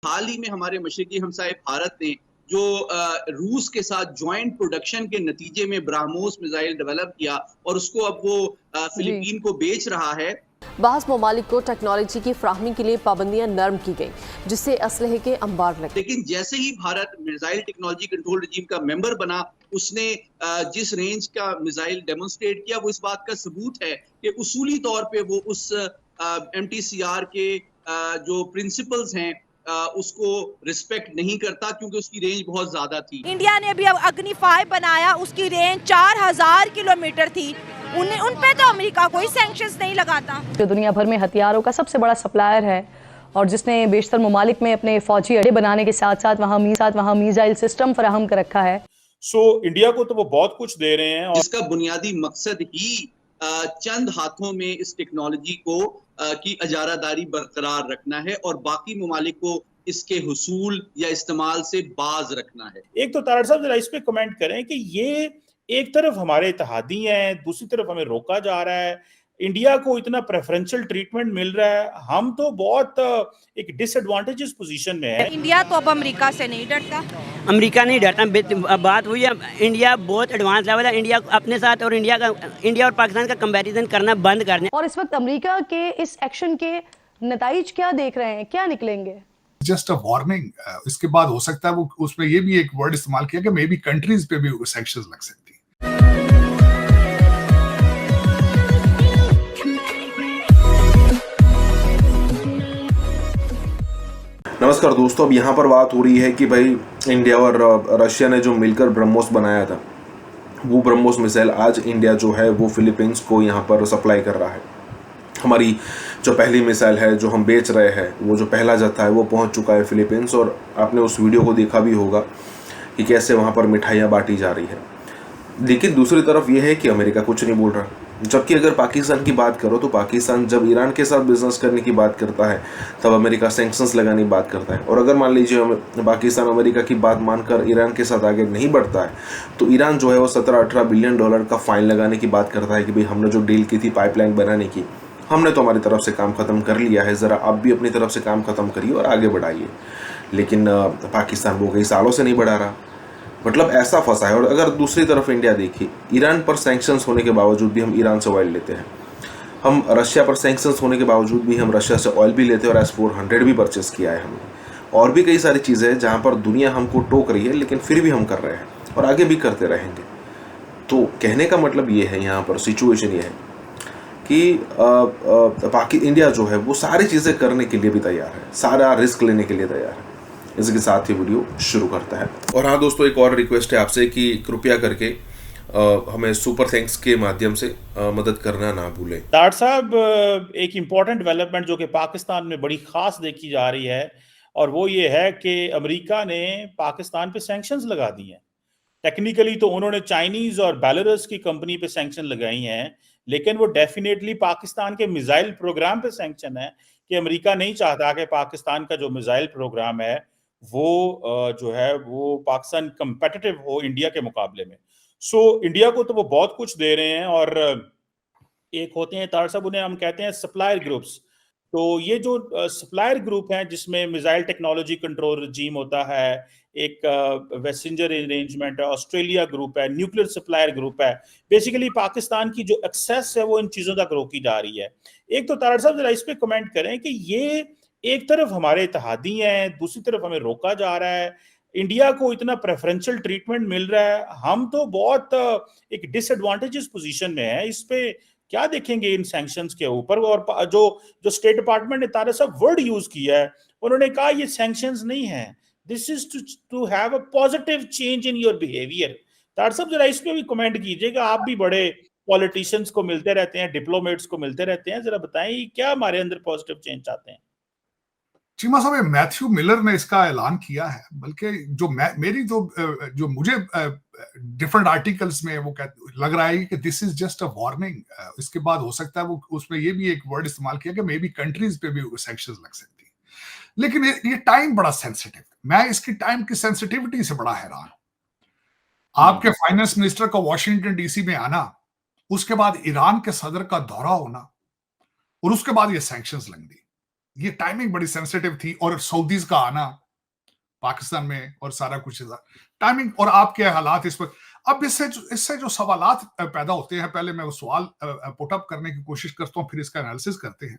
हाल ही में हमारे मशरकी हमसाए भारत ने जो रूस के साथ ज्वाइंट प्रोडक्शन के नतीजे में ब्राह्मोस मिसाइल डेवलप किया और उसको अब वो फिलीपीन को बेच रहा है। बाज़ ममालिक को टेक्नोलॉजी की फ्राहमी के लिए पाबंदियां नरम की गई, जिससे असलहे के अंबार लगे। लेकिन जैसे ही भारत मिसाइल टेक्नोलॉजी कंट्रोल रजीम का मेंबर बना, उसने जिस रेंज का मिसाइल डेमोन्स्ट्रेट किया, वो इस बात का सबूत है कि उसूली तौर पे वो उस MTCR के जो प्रिंसिपल्स हैं उसको रिस्पेक्ट नहीं करता, क्योंकि उसकी रेंज बहुत ज्यादा थी। इंडिया ने अभी अग्नि 5 बनाया, उसकी रेंज 4000 किलोमीटर थी। उन पे तो अमेरिका कोई सैंक्शंस नहीं लगाता। जो दुनिया भर में हथियारों का सबसे बड़ा सप्लायर है और जिसने बेशतर ममालिक में अपने फौजी अड्डे बनाने के साथ साथ वहाँ मिसाइल सिस्टम फराहम कर रखा है। इंडिया को तो वो बहुत कुछ दे रहे हैं और जिसका बुनियादी मकसद ही चंद हाथों में इस टेक्नोलॉजी को की अजारादारी बरकरार रखना है और बाकी ममालिक को इसके हुसूल या इस्तेमाल से बाज रखना है। एक तो तारड़ साहब जरा इस पे कमेंट करें कि ये एक तरफ हमारे इत्तेहादी हैं, दूसरी तरफ हमें रोका जा रहा है, इंडिया को इतना प्रेफरेंशियल ट्रीटमेंट मिल रहा है, हम तो बहुत एक डिसएडवांटेजेस पोजीशन में है। इंडिया तो अब अमेरिका से नहीं डरता। अमेरिका नहीं डरता। बात हुई है, इंडिया बहुत एडवांस लेवल है। इंडिया अपने साथ और इंडिया और पाकिस्तान का कंपैरिजन करना बंद करने। और इस वक्त अमेरिका के इस एक्शन के नताइज क्या देख रहे हैं, क्या निकलेंगे? Just a warning. इसके बाद हो सकता है वो उसमें ये भी एक वर्ड इस्तेमाल किया कि मे बी कंट्रीज पे भी सैंक्शंस लग सकती है। नमस्कार दोस्तों, अब यहाँ पर बात हो रही है कि भाई इंडिया और रशिया ने जो मिलकर ब्रह्मोस बनाया था, वो ब्रह्मोस मिसाइल आज इंडिया जो है वो फिलीपींस को यहाँ पर सप्लाई कर रहा है। हमारी जो पहली मिसाइल है जो हम बेच रहे हैं, वो जो पहला जत्था है वो पहुँच चुका है फिलीपींस, और आपने उस वीडियो को देखा भी होगा कि कैसे वहाँ पर मिठाइयाँ बांटी जा रही है। लेकिन दूसरी तरफ ये है कि अमेरिका कुछ नहीं बोल रहा। जबकि अगर पाकिस्तान की बात करो तो पाकिस्तान जब ईरान के साथ बिजनेस करने की बात करता है तब अमेरिका सैंक्शंस लगाने की बात करता है, और अगर मान लीजिए पाकिस्तान अमेरिका की बात मानकर ईरान के साथ आगे नहीं बढ़ता है तो ईरान जो है वो 17-18 बिलियन डॉलर का फाइन लगाने की बात करता है कि भाई हमने जो डील की थी पाइपलाइन बनाने की, हमने तो हमारी तरफ से काम ख़त्म कर लिया है, ज़रा आप भी अपनी तरफ से काम ख़त्म करिए और आगे बढ़ाइए। लेकिन पाकिस्तान वो कई सालों से नहीं बढ़ा रहा, मतलब ऐसा फंसा है। और अगर दूसरी तरफ इंडिया देखिए, ईरान पर सैंक्शंस होने के बावजूद भी हम ईरान से ऑयल लेते हैं, हम रशिया पर सैंक्शंस होने के बावजूद भी हम रशिया से ऑयल भी लेते हैं और S-400 भी परचेस किया है हमने, और भी कई सारी चीज़ें हैं जहाँ पर दुनिया हमको टोक रही है, लेकिन फिर भी हम कर रहे हैं और आगे भी करते रहेंगे। तो कहने का मतलब ये है, यहाँ पर सिचुएशन ये है कि इंडिया जो है वो सारी चीज़ें करने के लिए भी तैयार है, सारा रिस्क लेने के लिए तैयार है। इसके साथ ही वीडियो शुरू करता है। और हाँ दोस्तों, एक और रिक्वेस्ट है आपसे कि कृपया करके हमें सुपर थैंक्स के माध्यम से मदद करना ना भूलें। तारड़ साहब, एक इम्पॉर्टेंट डेवलपमेंट जो कि पाकिस्तान में बड़ी खास देखी जा रही है, और वो ये है कि अमेरिका ने पाकिस्तान पे सैंक्शंस लगा दी हैं। टेक्निकली तो उन्होंने चाइनीज और बेलारूस की कंपनी पे सैंक्शन लगाई हैं, लेकिन वो डेफिनेटली पाकिस्तान के मिसाइल प्रोग्राम पे सैंक्शन है कि अमेरिका नहीं चाहता कि पाकिस्तान का जो मिसाइल प्रोग्राम है वो जो है वो पाकिस्तान कंपेटिटिव हो इंडिया के मुकाबले में। इंडिया को तो वो बहुत कुछ दे रहे हैं, और एक होते हैं तारड़ साहब, उन्हें हम कहते हैं सप्लायर ग्रुप्स। तो ये जो सप्लायर ग्रुप हैं जिसमें मिसाइल टेक्नोलॉजी कंट्रोल रजीम होता है, एक वेसेंजर अरेंजमेंट है, ऑस्ट्रेलिया ग्रुप है, न्यूक्लियर सप्लायर ग्रुप है, बेसिकली पाकिस्तान की जो एक्सेस है वो इन चीज़ों तक रोकी जा रही है। एक तो तारड़ साहब जरा इस पे कमेंट करें कि ये एक तरफ हमारे इत्तेहादी हैं, दूसरी तरफ हमें रोका जा रहा है, इंडिया को इतना प्रेफरेंशियल ट्रीटमेंट मिल रहा है, हम तो बहुत एक डिसएडवांटेजेस पोजीशन में है। इस पे क्या देखेंगे इन सैंक्शंस के ऊपर? और जो स्टेट डिपार्टमेंट ने तारड़ साहब वर्ड यूज किया है, उन्होंने कहा ये सैंक्शंस नहीं है, this is to have a positive change in your behaviour. Tarar साहब जरा इस पे भी कमेंट कीजिएगा, आप भी बड़े पॉलिटिशियंस को मिलते रहते हैं, डिप्लोमेट्स को मिलते रहते हैं, जरा बताएं क्या हमारे अंदर पॉजिटिव चेंज चाहते हैं। चीमा साहब, मैथ्यू मिलर ने इसका ऐलान किया है, बल्कि जो मुझे डिफरेंट आर्टिकल्स में वो लग रहा है कि this is just a warning. इसके बाद हो सकता है वो उसमें ये भी एक वर्ड इस्तेमाल किया कि मे बी कंट्रीज पे भी सैंक्शंस लग सकती है। लेकिन ये टाइम बड़ा सेंसिटिव, मैं इसकी टाइम की सेंसिटिविटी से बड़ा हैरान हूं। आपके फाइनेंस मिनिस्टर का वॉशिंगटन डीसी में आना, उसके बाद ईरान के सदर का दौरा होना, और उसके बाद ये सैंक्शंस लग दी। ये टाइमिंग बड़ी सेंसिटिव थी, और सऊदीज का आना पाकिस्तान में और सारा कुछ टाइमिंग और आपके हालात इस पर। अब इससे जो सवालात पैदा होते हैं, पहले मैं वो सवाल पुट अप करने की कोशिश करता हूं, फिर इसका एनालिसिस करते हैं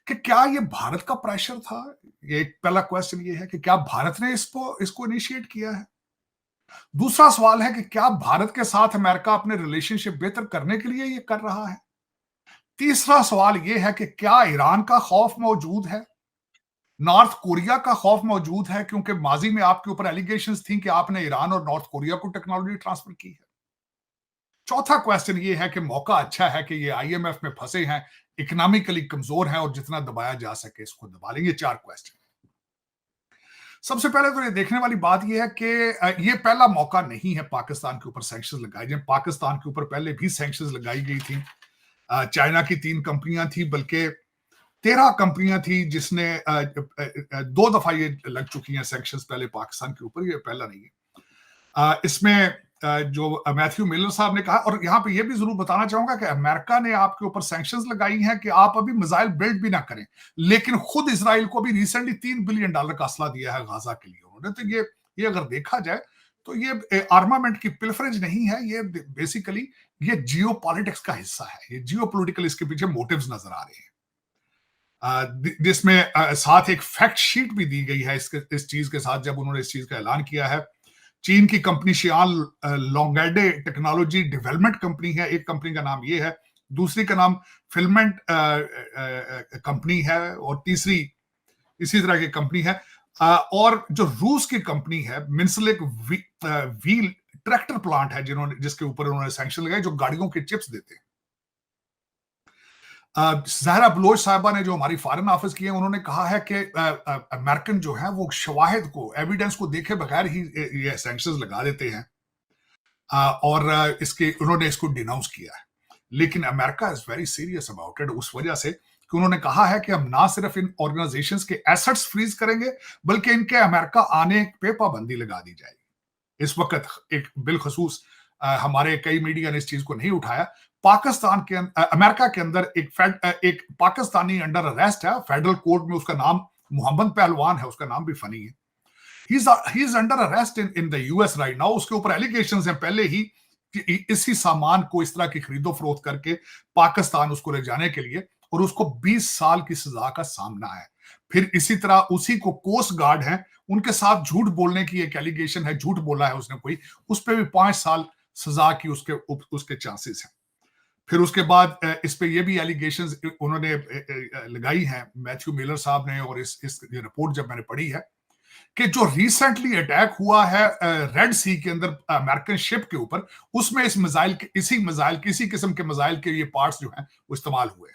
कि क्या ये भारत का प्रेशर था। ये पहला क्वेश्चन ये है कि क्या भारत ने इसको इनिशिएट किया है। दूसरा सवाल है कि क्या भारत के साथ अमेरिका अपने रिलेशनशिप बेहतर करने के लिए ये कर रहा है। तीसरा सवाल यह है कि क्या ईरान का खौफ मौजूद है, नॉर्थ कोरिया का खौफ मौजूद है, क्योंकि माजी में आपके ऊपर एलिगेशंस थी कि आपने ईरान और नॉर्थ कोरिया को टेक्नोलॉजी ट्रांसफर की है। चौथा क्वेश्चन ये है कि मौका अच्छा है कि ये आईएमएफ में फंसे हैं, इकोनॉमिकली कमजोर हैं और जितना दबाया जा सके इसको दबा लेंगे। 4 क्वेश्चन। सबसे पहले तो ये देखने वाली बात ये है कि ये पहला मौका नहीं है पाकिस्तान के ऊपर सैंक्शंस लगाए जाए। पाकिस्तान के ऊपर पहले भी सैंक्शंस लगाई गई थी। चाइना की 3 कंपनियां थी, बल्कि 13 कंपनियां थी जिसने 2 दफा ये लग चुकी हैं सैंक्शंस पहले पाकिस्तान के ऊपर, ये पहला नहीं है। इसमें जो मैथ्यू मिलर साहब ने कहा, और यहां पे ये भी जरूर बताना चाहूंगा कि अमेरिका ने आपके ऊपर सैंक्शंस लगाई हैं कि आप अभी मिसाइल बिल्ड भी ना करें, लेकिन खुद इजराइल को भी रिसेंटली $3 बिलियन का असला दिया है गाजा के लिए उन्होंने। तो ये अगर देखा जाए तो ये आर्मामेंट की पिलफरेज नहीं है, ये बेसिकली ये जियो पॉलिटिक्स का हिस्सा है। ये जियो पोलिटिकल इसके पीछे मोटिव्स नजर आ रहे हैं, जिसमें साथ एक फैक्ट शीट भी दी गई है इस चीज के साथ, जब उन्होंने इस चीज का ऐलान किया है। चीन की कंपनी शियान लोंगेडे टेक्नोलॉजी डेवलपमेंट कंपनी है, एक कंपनी का नाम ये है, दूसरी का नाम फिलमेंट कंपनी है, और तीसरी इसी तरह की कंपनी है। और जो रूस की कंपनी है मिन्सलेक व्हील ट्रैक्टर प्लांट है, जिसके ऊपर उन्होंने सैंक्शन लगाए, जो गाड़ियों के चिप्स देते हैं। ज़हरा बलोच साहिबा ने जो हमारी फॉरेन ऑफिस की है, उन्होंने कहा है कि अमेरिकन जो है वो शवाहिद को, एविडेंस को देखे बगैर ही ये सैंक्शंस लगा देते हैं, और उन्होंने इसको डिनाउंस किया है। लेकिन America is very serious about it, उस वजह से कि उन्होंने कहा है कि हम ना सिर्फ इन ऑर्गेनाइजेशंस के एसेट्स फ्रीज करेंगे, बल्कि इनके अमेरिका आने पे पाबंदी लगा दी जाएगी। इस वक्त एक बिलखसूस हमारे कई मीडिया ने इस चीज को नहीं उठाया। पाकिस्तान के अमेरिका के अंदर एक पाकिस्तानी अंडर अरेस्ट है फेडरल कोर्ट में, उसका नाम मोहम्मद पहलवान है, उसका नाम भी फनी है। He is under arrest in the US right now. उसके ऊपर एलिगेशंस हैं पहले ही कि इसी सामान को इस तरह की खरीदो फरोख्त करके पाकिस्तान उसको ले जाने के लिए, और उसको 20 साल की सजा का सामना है। फिर इसी तरह उसी को कोस्ट गार्ड है, उनके साथ झूठ बोलने की एक एलिगेशन है, झूठ बोला है उसने कोई, उस पर भी 5 साल सजा की उसके चांसेस हैं। फिर उसके बाद इस पे ये भी एलिगेशंस उन्होंने लगाई हैं मैथ्यू मिलर साहब ने, और इस रिपोर्ट जब मैंने पढ़ी है कि जो रिसेंटली अटैक हुआ है रेड सी के अंदर अमेरिकन शिप के ऊपर, उसमें इसी किस्म के मिसाइल के ये पार्ट्स जो हैं वो इस्तेमाल हुए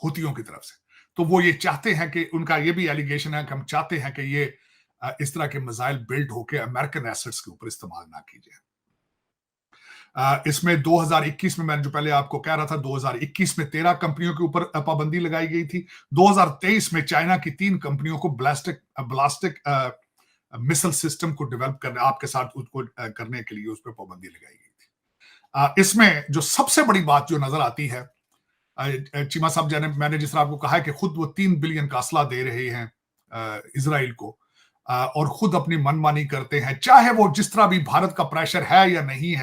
हुतियों की तरफ से। तो वो ये चाहते हैं कि उनका ये भी एलिगेशन है कि हम चाहते हैं कि ये इस तरह के मिसाइल बिल्ड होकर अमेरिकन एसेट्स के ऊपर इस्तेमाल ना की जाए। इसमें 2021 में, मैंने जो पहले आपको कह रहा था, 2021 में 13 कंपनियों के ऊपर पाबंदी लगाई गई थी। 2023 में चाइना की 3 कंपनियों को ब्लास्टिक मिसाइल सिस्टम को डेवलप करने, आपके साथ उसको करने के लिए उस पर पाबंदी लगाई गई थी। इसमें जो सबसे बड़ी बात जो नजर आती है, चीमा साहब मैंने जिस तरह आपको कहा है कि खुद वो 3 बिलियन का असला दे रहे हैं इजराइल को, और खुद अपनी मनमानी करते हैं, चाहे वो जिस तरह भी भारत का प्रेशर है या नहीं है।